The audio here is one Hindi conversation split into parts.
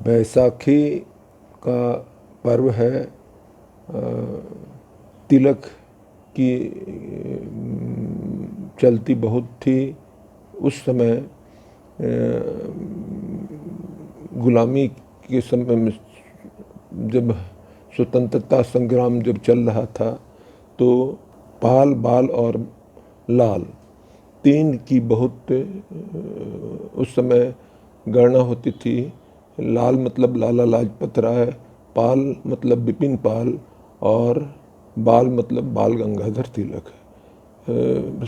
बैसाखी का पर्व है। तिलक की चलती बहुत थी उस समय। गुलामी के समय में जब स्वतंत्रता संग्राम जब चल रहा था तो पाल, बाल और लाल तीन की बहुत उस समय गणना होती थी। लाल मतलब लाला लाजपत राय, पाल मतलब बिपिन पाल और बाल मतलब बाल गंगाधर तिलक।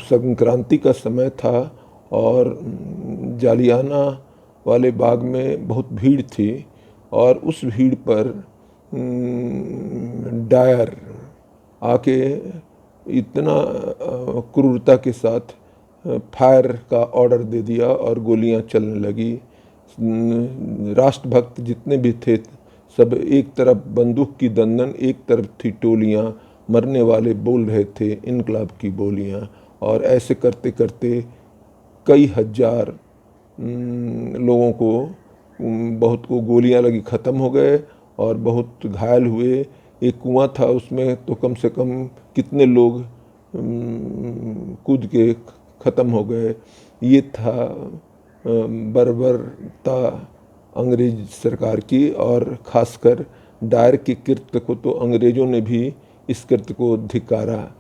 संक्रांति का समय था और जालियाना वाले बाग में बहुत भीड़ थी और उस भीड़ पर डायर आके इतना क्रूरता के साथ फायर का ऑर्डर दे दिया और गोलियां चलने लगी। राष्ट्रभक्त जितने भी थे सब एक तरफ बंदूक की दंदन, एक तरफ थी टोलियां, मरने वाले बोल रहे थे इनकलाब की बोलियां। और ऐसे करते करते कई हजार लोगों को, बहुत को गोलियां लगी, ख़त्म हो गए और बहुत घायल हुए। एक कुआं था उसमें तो कम से कम कितने लोग कूद के ख़त्म हो गए। ये था बर्बरता अंग्रेज सरकार की। और ख़ासकर डायर के कृत्य को तो अंग्रेज़ों ने भी इस कृत्य को धिक्कारा।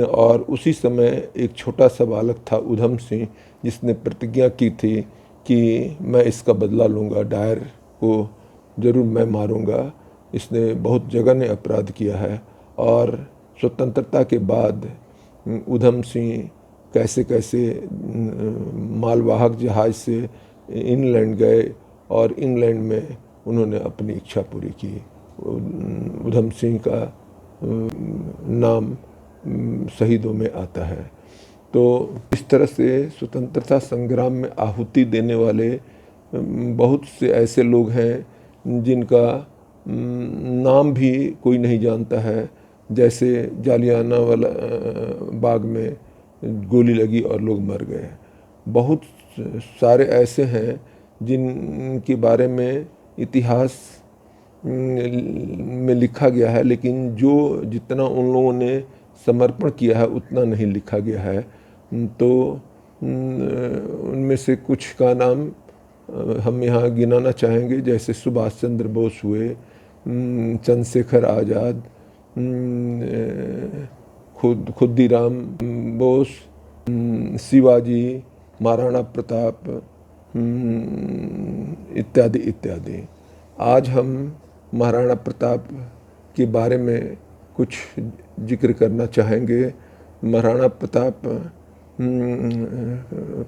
और उसी समय एक छोटा सा बालक था उधम सिंह, जिसने प्रतिज्ञा की थी कि मैं इसका बदला लूँगा, डायर को ज़रूर मैं मारूँगा। इसने बहुत जघन्य अपराध किया है। और स्वतंत्रता के बाद उधम सिंह कैसे कैसे मालवाहक जहाज़ से इंग्लैंड गए और इंग्लैंड में उन्होंने अपनी इच्छा पूरी की। उधम सिंह का नाम शहीदों में आता है। तो इस तरह से स्वतंत्रता संग्राम में आहुति देने वाले बहुत से ऐसे लोग हैं जिनका नाम भी कोई नहीं जानता है। जैसे जालियाना वाला बाग में गोली लगी और लोग मर गए। बहुत सारे ऐसे हैं जिनके बारे में इतिहास में लिखा गया है, लेकिन जो जितना उन लोगों ने समर्पण किया है उतना नहीं लिखा गया है। तो उनमें से कुछ का नाम हम यहाँ गिनाना चाहेंगे, जैसे सुभाष चंद्र बोस हुए, चंद्रशेखर आज़ाद, खुदीराम बोस, शिवाजी, महाराणा प्रताप इत्यादि इत्यादि। आज हम महाराणा प्रताप के बारे में कुछ जिक्र करना चाहेंगे। महाराणा प्रताप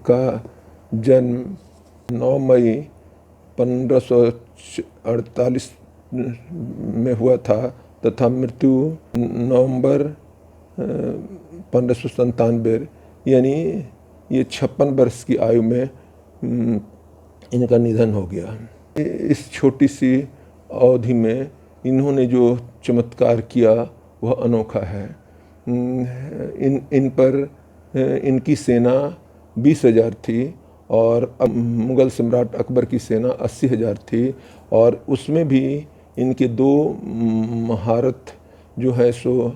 का जन्म 9 मई 1548 में हुआ था तथा मृत्यु नवंबर 1597, यानी ये 56 वर्ष की आयु में इनका निधन हो गया। इस छोटी सी अवधि में इन्होंने जो चमत्कार किया वह अनोखा है। इन पर इनकी सेना 20,000 थी और मुग़ल सम्राट अकबर की सेना 80,000 थी। और उसमें भी इनके 2 महारथ जो है सो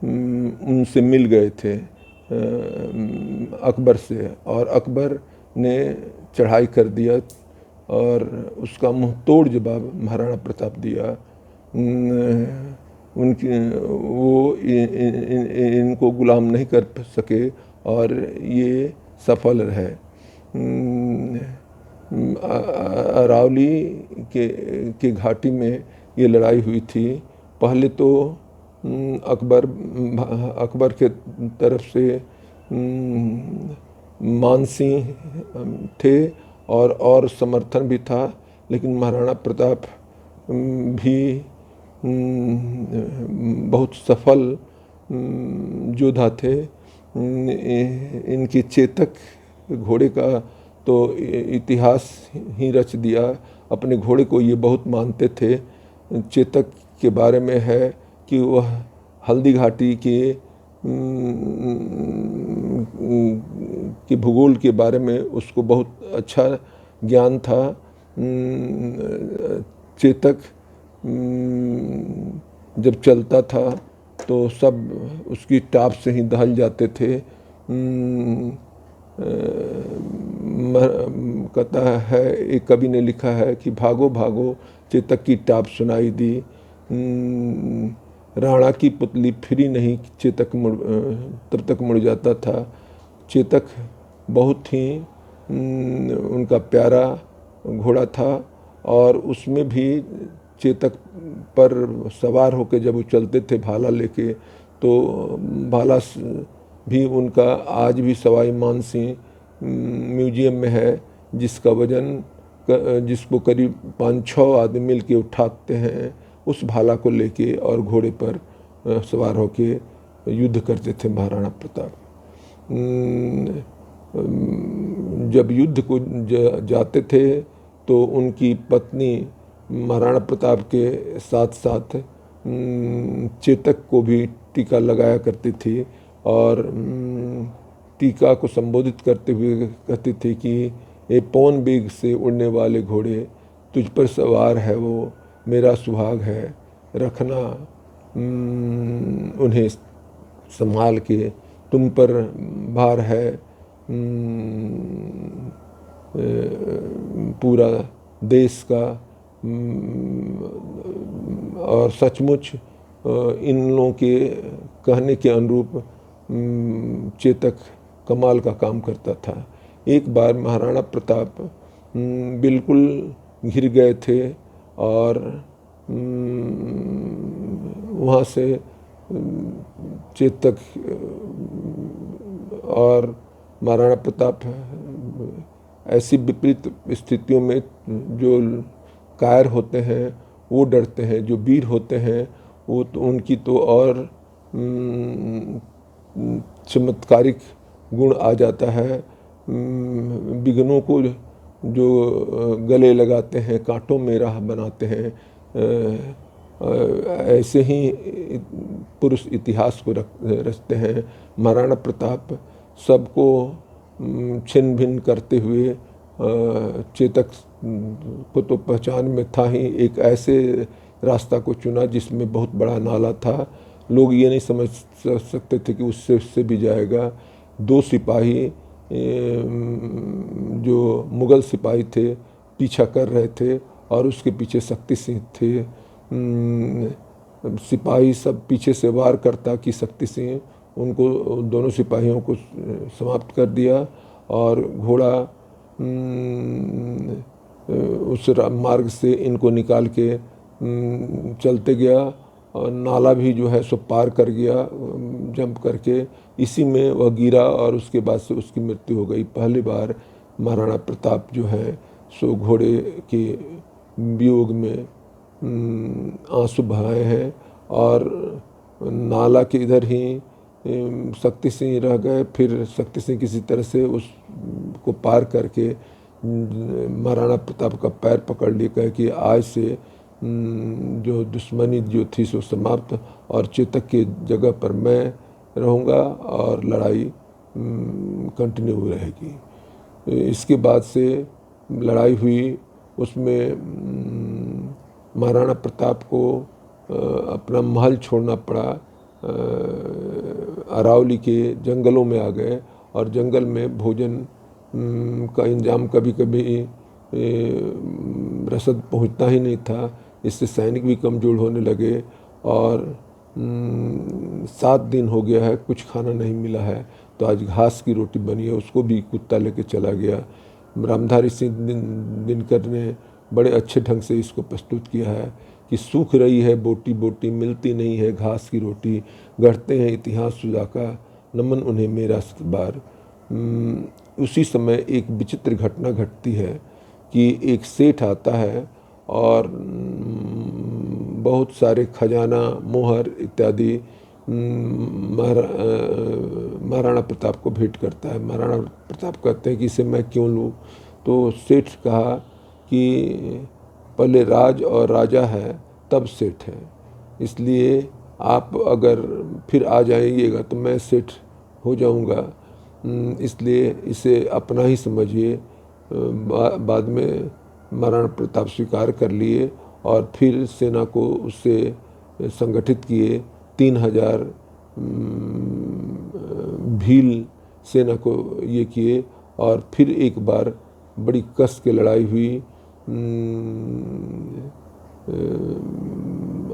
उनसे मिल गए थे अकबर से, और अकबर ने चढ़ाई कर दिया और उसका मुंह तोड़ जवाब महाराणा प्रताप दिया। उनकी वो इनको गुलाम नहीं कर सके और ये सफल रहे। अरावली के घाटी में ये लड़ाई हुई थी। पहले तो अकबर के तरफ से मानसिंह थे और समर्थन भी था, लेकिन महाराणा प्रताप भी बहुत सफल योद्धा थे। इनके चेतक घोड़े का तो इतिहास ही रच दिया। अपने घोड़े को ये बहुत मानते थे। चेतक के बारे में है कि वह हल्दी घाटी के भूगोल के बारे में उसको बहुत अच्छा ज्ञान था। चेतक जब चलता था तो सब उसकी टाप से ही दहल जाते थे। कहता है, एक कवि ने लिखा है कि भागो भागो चेतक की टाप सुनाई दी, राणा की पुतली फिरी नहीं, चेतक मुड़ तब तक मुड़ जाता था। चेतक बहुत ही उनका प्यारा घोड़ा था और उसमें भी चेतक पर सवार होकर जब वो चलते थे भाला लेके, तो भाला भी उनका आज भी सवाई मानसिंह म्यूजियम में है, जिसका वजन जिसको करीब 5-6 आदमी मिल के उठाते हैं, उस भाला को लेके और घोड़े पर सवार होके युद्ध करते थे महाराणा प्रताप। जब युद्ध को जाते थे तो उनकी पत्नी महाराणा प्रताप के साथ साथ चेतक को भी टीका लगाया करती थी और टीका को संबोधित करते हुए कहती थी कि ये पवन वेग से उड़ने वाले घोड़े तुझ पर सवार है, वो मेरा सुहाग है, रखना उन्हें संभाल के, तुम पर भार है पूरा देश का। और सचमुच इन लोगों के कहने के अनुरूप चेतक कमाल का काम करता था। एक बार महाराणा प्रताप बिल्कुल घिर गए थे और वहाँ से चेतक और महाराणा प्रताप ऐसी विपरीत स्थितियों में जो कायर होते हैं वो डरते हैं, जो वीर होते हैं वो तो उनकी तो और चमत्कारिक गुण आ जाता है। विघ्नों को जो गले लगाते हैं, कांटों में राह बनाते हैं, ऐसे ही पुरुष इतिहास को रचते हैं। महाराणा प्रताप सबको छिन्न भिन्न करते हुए चेतक को तो पहचान में था ही, एक ऐसे रास्ता को चुना जिसमें बहुत बड़ा नाला था। लोग ये नहीं समझ सकते थे कि उससे भी जाएगा। 2 सिपाही जो मुग़ल सिपाही थे पीछा कर रहे थे और उसके पीछे शक्ति सिंह थे। सिपाही सब पीछे से वार करता कि शक्ति सिंह उनको दोनों सिपाहियों को समाप्त कर दिया और घोड़ा उस मार्ग से इनको निकाल के चलते गया और नाला भी जो है सो पार कर गया जंप करके। इसी में वह गिरा और उसके बाद से उसकी मृत्यु हो गई। पहली बार महाराणा प्रताप जो है सो घोड़े के वियोग में आंसू बहाए हैं और नाला के इधर ही शक्ति सिंह रह गए। फिर शक्ति सिंह किसी तरह से उसको पार करके महाराणा प्रताप का पैर पकड़ लिए, कहे कि आज से जो दुश्मनी जो थी सो समाप्त और चेतक की जगह पर मैं रहूँगा और लड़ाई कंटिन्यू रहेगी। इसके बाद से लड़ाई हुई, उसमें महाराणा प्रताप को अपना महल छोड़ना पड़ा, अरावली के जंगलों में आ गए और जंगल में भोजन का इंतजाम कभी कभी रसद पहुंचता ही नहीं था, इससे सैनिक भी कमज़ोर होने लगे और 7 दिन हो गया है कुछ खाना नहीं मिला है, तो आज घास की रोटी बनी है, उसको भी कुत्ता लेके चला गया। रामधारी सिंह दिनकर ने बड़े अच्छे ढंग से इसको प्रस्तुत किया है कि सूख रही है बोटी बोटी, मिलती नहीं है घास की रोटी, गढ़ते हैं इतिहास सुजाका, नमन उन्हें मेरा सतबार। उसी समय एक विचित्र घटना घटती है कि एक सेठ आता है और बहुत सारे खजाना, मोहर इत्यादि महाराणा प्रताप को भेंट करता है। महाराणा प्रताप कहते हैं कि इसे मैं क्यों लूँ? तो सेठ कहा कि पहले राज और राजा है तब सेठ है, इसलिए आप अगर फिर आ जाइएगा तो मैं सेठ हो जाऊंगा, इसलिए इसे अपना ही समझिए। बाद में महाराणा प्रताप स्वीकार कर लिए और फिर सेना को उससे संगठित किए। 3000 भील सेना को ये किए और फिर एक बार बड़ी कस के लड़ाई हुई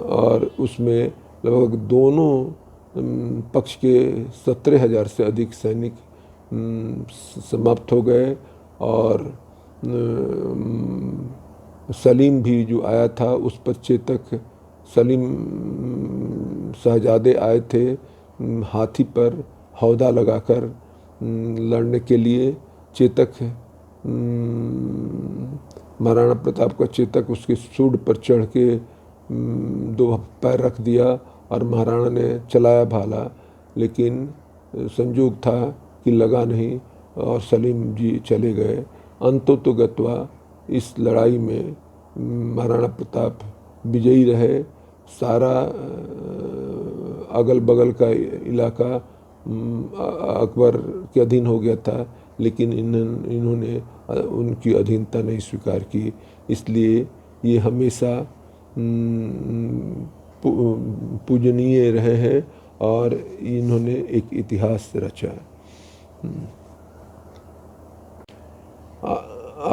और उसमें लगभग दोनों पक्ष के 17,000 से अधिक सैनिक समाप्त हो गए और सलीम भी जो आया था उस पर चेतक सलीम शहजादे आए थे हाथी पर हौदा लगाकर लड़ने के लिए। चेतक महाराणा प्रताप का चेतक उसके सूंड पर चढ़ के 2 पैर रख दिया और महाराणा ने चलाया भाला, लेकिन संजोग था कि लगा नहीं और सलीम जी चले गए। अंततोगत्वा इस लड़ाई में महाराणा प्रताप विजयी रहे। सारा अगल बगल का इलाका अकबर के अधीन हो गया था, लेकिन इन्होंने उनकी अधीनता नहीं स्वीकार की। इसलिए ये हमेशा पूजनीय रहे हैं और इन्होंने एक इतिहास रचा।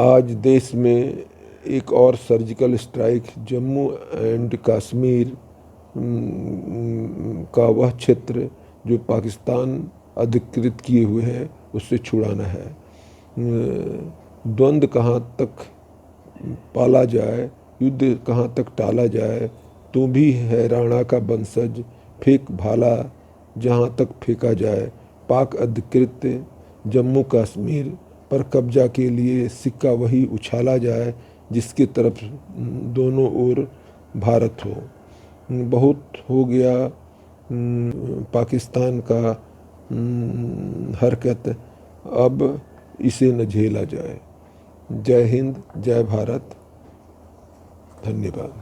आज देश में एक और surgical strike Jammu and Kashmir का वह क्षेत्र जो पाकिस्तान अधिकृत किए हुए है उससे छुड़ाना है। द्वंद्व कहाँ तक पाला जाए, युद्ध कहाँ तक टाला जाए, तू भी है राणा का वंशज, फेंक भाला जहाँ तक फेंका जाए। पाक अधिकृत जम्मू कश्मीर पर कब्जा के लिए सिक्का वही उछाला जाए जिसके तरफ दोनों ओर भारत हो। बहुत हो गया पाकिस्तान का हरकत, अब इसे न झेला जाए। जय हिंद, जय भारत, धन्यवाद।